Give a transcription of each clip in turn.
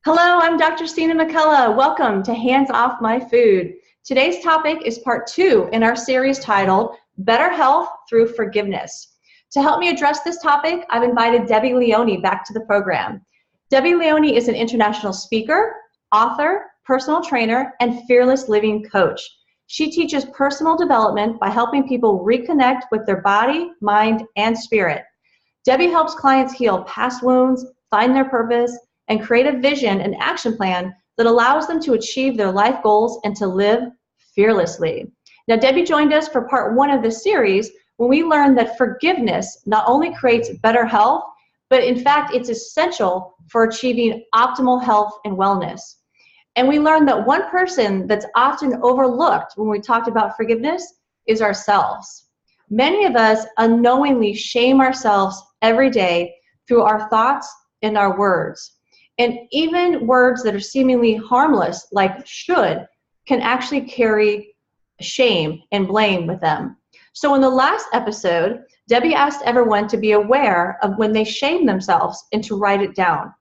Hello, I'm Dr. Stina McCullough. Welcome to Hands Off My Food. Today's topic is part 2 in our series titled Better Health Through Forgiveness. To help me address this topic, I've invited Debbie Leoni back to the program. Debbie Leoni is an international speaker, author, personal trainer, and fearless living coach. She teaches personal development by helping people reconnect with their body, mind, and spirit. Debbie helps clients heal past wounds, find their purpose, and create a vision and action plan that allows them to achieve their life goals and to live fearlessly. Now, Debbie joined us for part 1 of this series when we learned that forgiveness not only creates better health, but in fact, it's essential for achieving optimal health and wellness. And we learned that one person that's often overlooked when we talked about forgiveness is ourselves. Many of us unknowingly shame ourselves every day through our thoughts and our words. And even words that are seemingly harmless, like should, can actually carry shame and blame with them. So in the last episode, Debbie asked everyone to be aware of when they shame themselves and to write it down.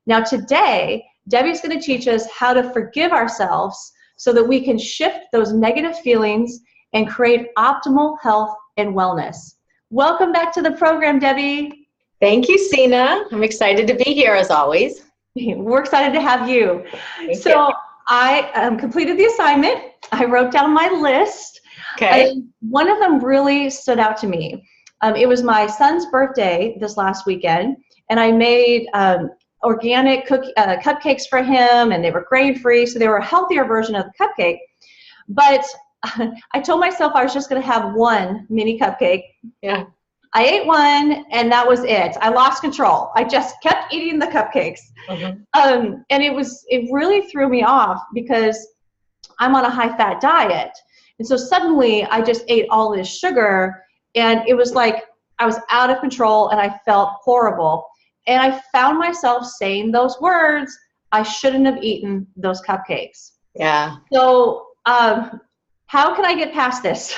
Now today, Debbie's going to teach us how to forgive ourselves so that we can shift those negative feelings and create optimal health and wellness. Welcome back to the program, Debbie. Thank you, Sina. I'm excited to be here as always. We're excited to have you. Thank you. I completed the assignment. I wrote down my list. Okay. One of them really stood out to me. It was my son's birthday this last weekend, and I made organic cupcakes for him, and they were grain-free, so they were a healthier version of the cupcake. But I told myself I was just going to have one mini cupcake. Yeah. I ate one, and that was it. I lost control. I just kept eating the cupcakes. Mm-hmm. And it really threw me off because I'm on a high-fat diet. And so suddenly I just ate all this sugar, and it was like I was out of control, and I felt horrible. And I found myself saying those words, I shouldn't have eaten those cupcakes. Yeah. So how can I get past this?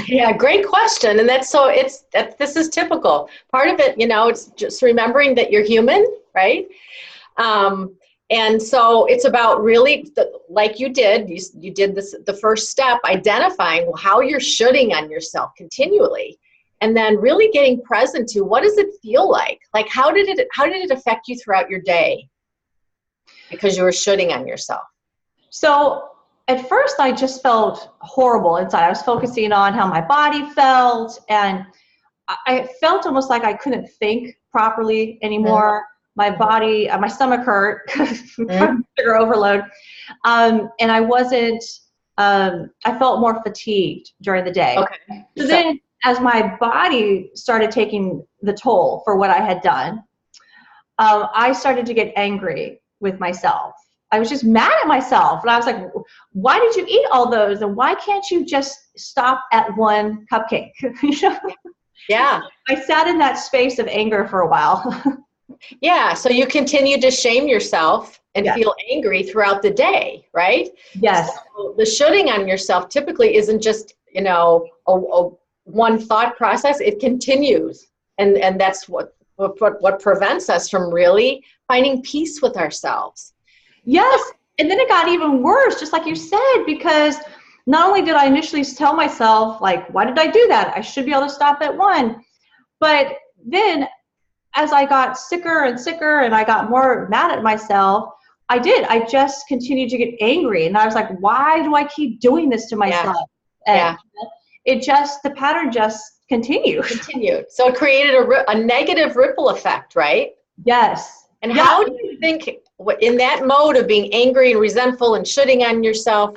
Yeah, great question. And this is typical. Part of it, it's just remembering that you're human, right? And so it's about really, like you did this, the first step, identifying how you're shoulding on yourself continually. And then really getting present to what does it feel like? Like, how did it affect you throughout your day? Because you were shoulding on yourself. So at first, I just felt horrible inside. I was focusing on how my body felt, and I felt almost like I couldn't think properly anymore. Mm-hmm. My body, my stomach hurt from sugar overload, and I wasn't. I felt more fatigued during the day. Okay. So then, as my body started taking the toll for what I had done, I started to get angry with myself. I was just mad at myself, and I was like, why did you eat all those, and why can't you just stop at one cupcake? Yeah. I sat in that space of anger for a while. Yeah, so you continue to shame yourself and Yes. feel angry throughout the day, right? Yes. So the shoulding on yourself typically isn't just, a one thought process. It continues, and that's what prevents us from really finding peace with ourselves. Yes, and then it got even worse, just like you said, because not only did I initially tell myself, like, why did I do that? I should be able to stop at one. But then as I got sicker and sicker and I got more mad at myself, I just continued to get angry. And I was like, why do I keep doing this to myself? Yeah. And the pattern just continued. So it created a negative ripple effect, right? Yes. And how do you think, in that mode of being angry and resentful and shoulding on yourself,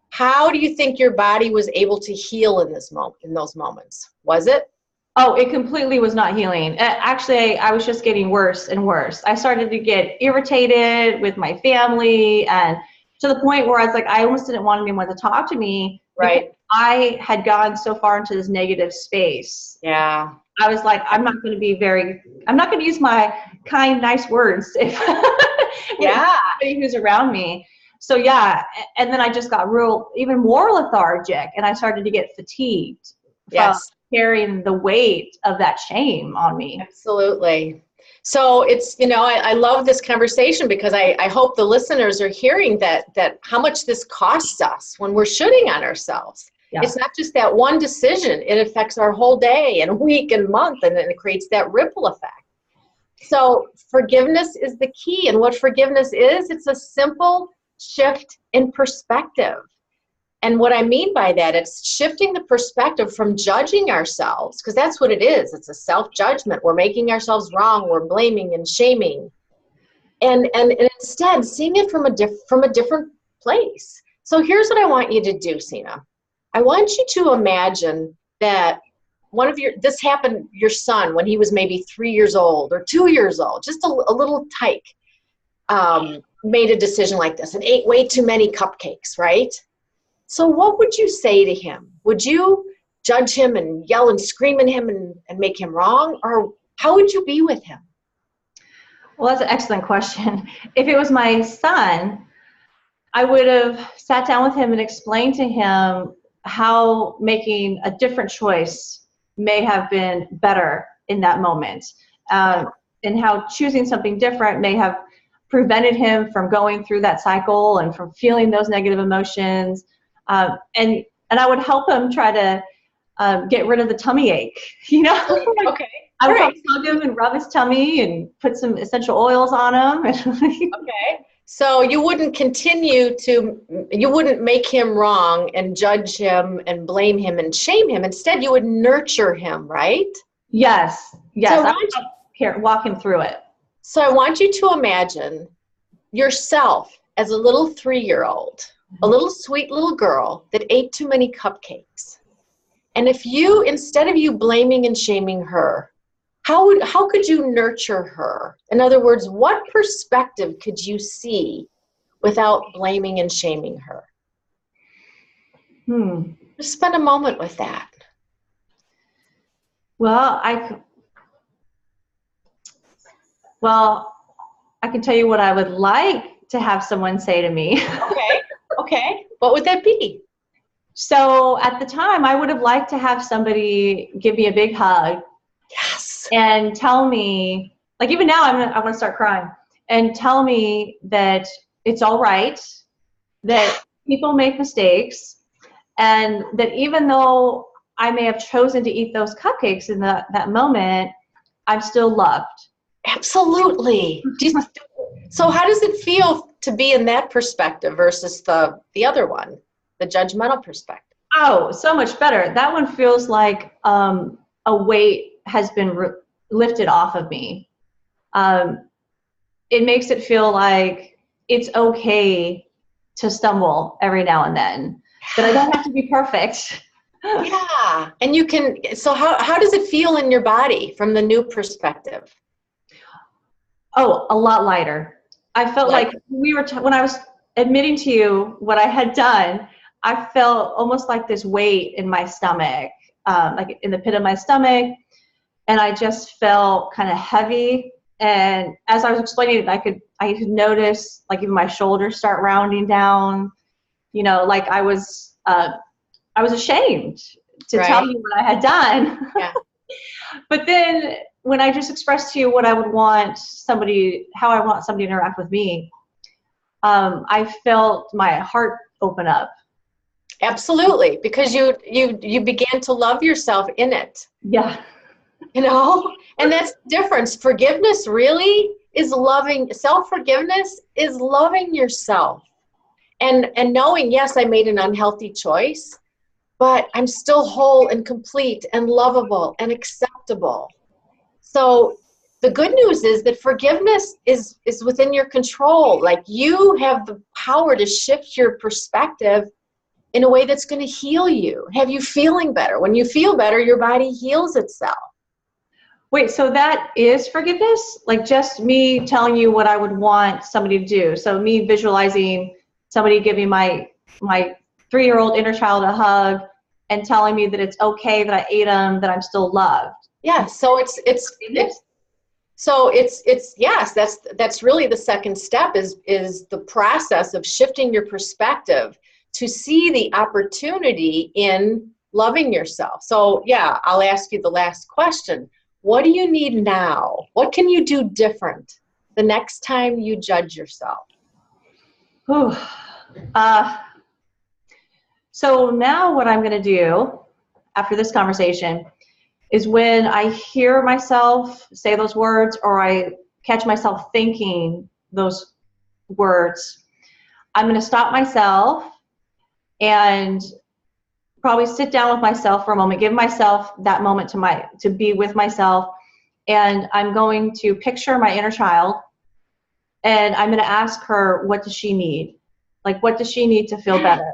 how do you think your body was able to heal in those moments? Was it? Oh, it completely was not healing. Actually, I was just getting worse and worse. I started to get irritated with my family, and to the point where I was like, I almost didn't want anyone to talk to me. Right. I had gone so far into this negative space. Yeah. I was like, I'm not going to use my kind, nice words if anybody who's around me. So yeah, and then I just got even more lethargic, and I started to get fatigued from carrying the weight of that shame on me. Absolutely. So it's, I love this conversation because I hope the listeners are hearing that how much this costs us when we're shooting on ourselves. Yeah. It's not just that one decision. It affects our whole day and week and month, and then it creates that ripple effect. So forgiveness is the key. And what forgiveness is, it's a simple shift in perspective. And what I mean by that, it's shifting the perspective from judging ourselves, because that's what it is. It's a self-judgment. We're making ourselves wrong. We're blaming and shaming. And instead, seeing it from a different place. So here's what I want you to do, Sina. I want you to imagine that this happened, your son, when he was maybe 3 years old or 2 years old, just a little tyke, made a decision like this and ate way too many cupcakes, right? So what would you say to him? Would you judge him and yell and scream at him and make him wrong? Or how would you be with him? Well, that's an excellent question. If it was my son, I would have sat down with him and explained to him how making a different choice may have been better in that moment, and how choosing something different may have prevented him from going through that cycle and from feeling those negative emotions. And I would help him try to get rid of the tummy ache, Okay. I would help hug him and rub his tummy and put some essential oils on him. Okay. So you wouldn't make him wrong and judge him and blame him and shame him. Instead, you would nurture him, right? Yes. So I walk him through it. So I want you to imagine yourself as a little 3-year-old, a little sweet little girl that ate too many cupcakes. And if you, instead of you blaming and shaming her, how could you nurture her? In other words, what perspective could you see without blaming and shaming her? Just spend a moment with that. Well, I can tell you what I would like to have someone say to me. Okay. What would that be? So at the time, I would have liked to have somebody give me a big hug. Yes. And tell me, like even now, I want to start crying, and tell me that it's all right, that people make mistakes, and that even though I may have chosen to eat those cupcakes in that moment, I'm still loved. Absolutely. So how does it feel to be in that perspective versus the other one, the judgmental perspective? Oh, so much better. That one feels like a weight has been lifted off of me. It makes it feel like it's okay to stumble every now and then, but I don't have to be perfect. Yeah. And you can, so how does it feel in your body from the new perspective? Oh, a lot lighter. I felt like when I was admitting to you what I had done, I felt almost like this weight in my stomach, like in the pit of my stomach. And I just felt kind of heavy. And as I was explaining it, I could notice like even my shoulders start rounding down, like I was ashamed to tell you what I had done. Yeah. But then when I just expressed to you what I would want how I want somebody to interact with me, I felt my heart open up. Absolutely. Because you began to love yourself in it. Yeah. And that's the difference. Forgiveness really is self-forgiveness is loving yourself and knowing, yes, I made an unhealthy choice, but I'm still whole and complete and lovable and acceptable. So the good news is that forgiveness is within your control. Like you have the power to shift your perspective in a way that's going to heal you, have you feeling better. When you feel better, your body heals itself. Wait, so that is forgiveness? Like just me telling you what I would want somebody to do. So me visualizing somebody giving my 3-year-old inner child a hug and telling me that it's okay that I ate them, that I'm still loved. Yeah, so it's yes, that's really the second step is the process of shifting your perspective to see the opportunity in loving yourself. So yeah, I'll ask you the last question. what do you need now? What can you do different the next time you judge yourself? Whew. So now what I'm going to do after this conversation is when I hear myself say those words or I catch myself thinking those words, I'm going to stop myself and probably sit down with myself for a moment, give myself that moment to be with myself, and I'm going to picture my inner child, and I'm going to ask her, what does she need? Like, what does she need to feel better?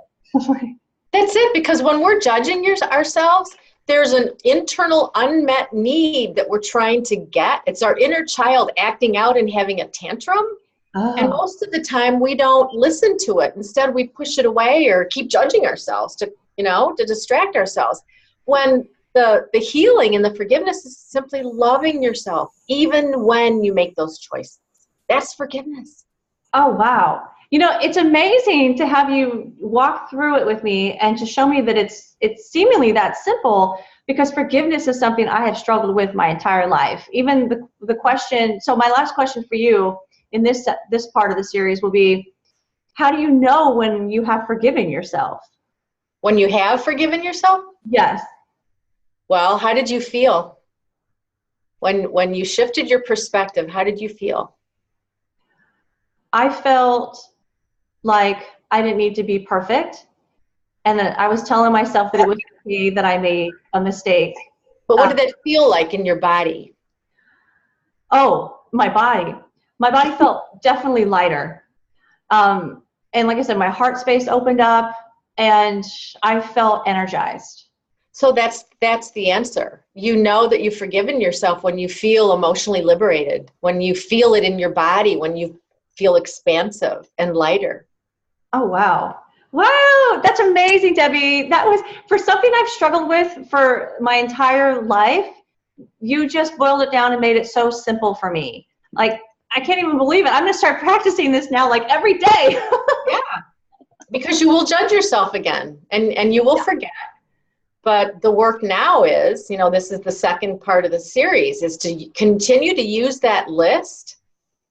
That's it, because when we're judging ourselves, there's an internal unmet need that we're trying to get. It's our inner child acting out and having a tantrum. Oh. And most of the time we don't listen to it. Instead, we push it away or keep judging ourselves to distract ourselves. When the healing and the forgiveness is simply loving yourself, even when you make those choices. That's forgiveness. Oh, wow. It's amazing to have you walk through it with me and to show me that it's seemingly that simple, because forgiveness is something I have struggled with my entire life. Even the question, so my last question for you in this part of the series will be, how do you know when you have forgiven yourself? When you have forgiven yourself? Yes. Well, how did you feel? When you shifted your perspective, how did you feel? I felt like I didn't need to be perfect, and that I was telling myself that it was okay that I made a mistake. But what did that feel like in your body? Oh, my body. My body felt definitely lighter. And like I said, my heart space opened up and I felt energized. So that's the answer. You know that you've forgiven yourself when you feel emotionally liberated, when you feel it in your body, when you feel expansive and lighter. Oh, wow. Wow, that's amazing, Debbie. That was, for something I've struggled with for my entire life, you just boiled it down and made it so simple for me. Like, I can't even believe it. I'm going to start practicing this now, like every day. Yeah, because you will judge yourself again and you will forget. But the work now is, this is the second part of the series, is to continue to use that list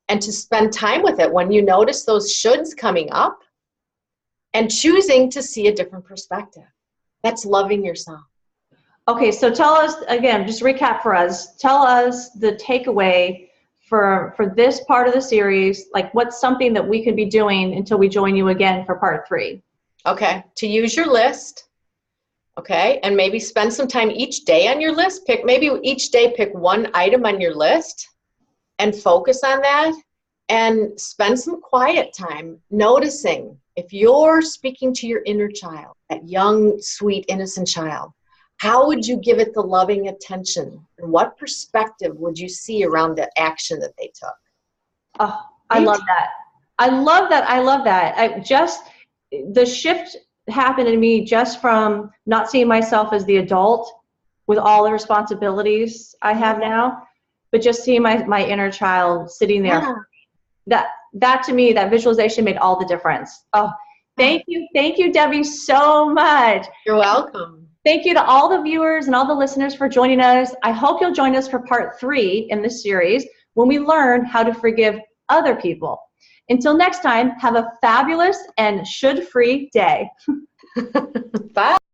and to spend time with it when you notice those shoulds coming up and choosing to see a different perspective. That's loving yourself. Okay, so tell us, again, just recap for us. Tell us the takeaway for this part of the series, like what's something that we could be doing until we join you again for part 3. Okay, to use your list. Okay, and maybe spend some time each day on your list. Maybe each day pick one item on your list and focus on that, and spend some quiet time noticing if you're speaking to your inner child, that young, sweet, innocent child, how would you give it the loving attention? And what perspective would you see around the action that they took? Oh, I love that. I love that. I love that. The shift happened in me just from not seeing myself as the adult with all the responsibilities I have now, but just seeing my inner child sitting there. Yeah. That to me, that visualization made all the difference. Oh, thank you, Debbie, so much. You're welcome. Thank you to all the viewers and all the listeners for joining us. I hope you'll join us for part 3 in this series when we learn how to forgive other people. Until next time, have a fabulous and should-free day. Bye.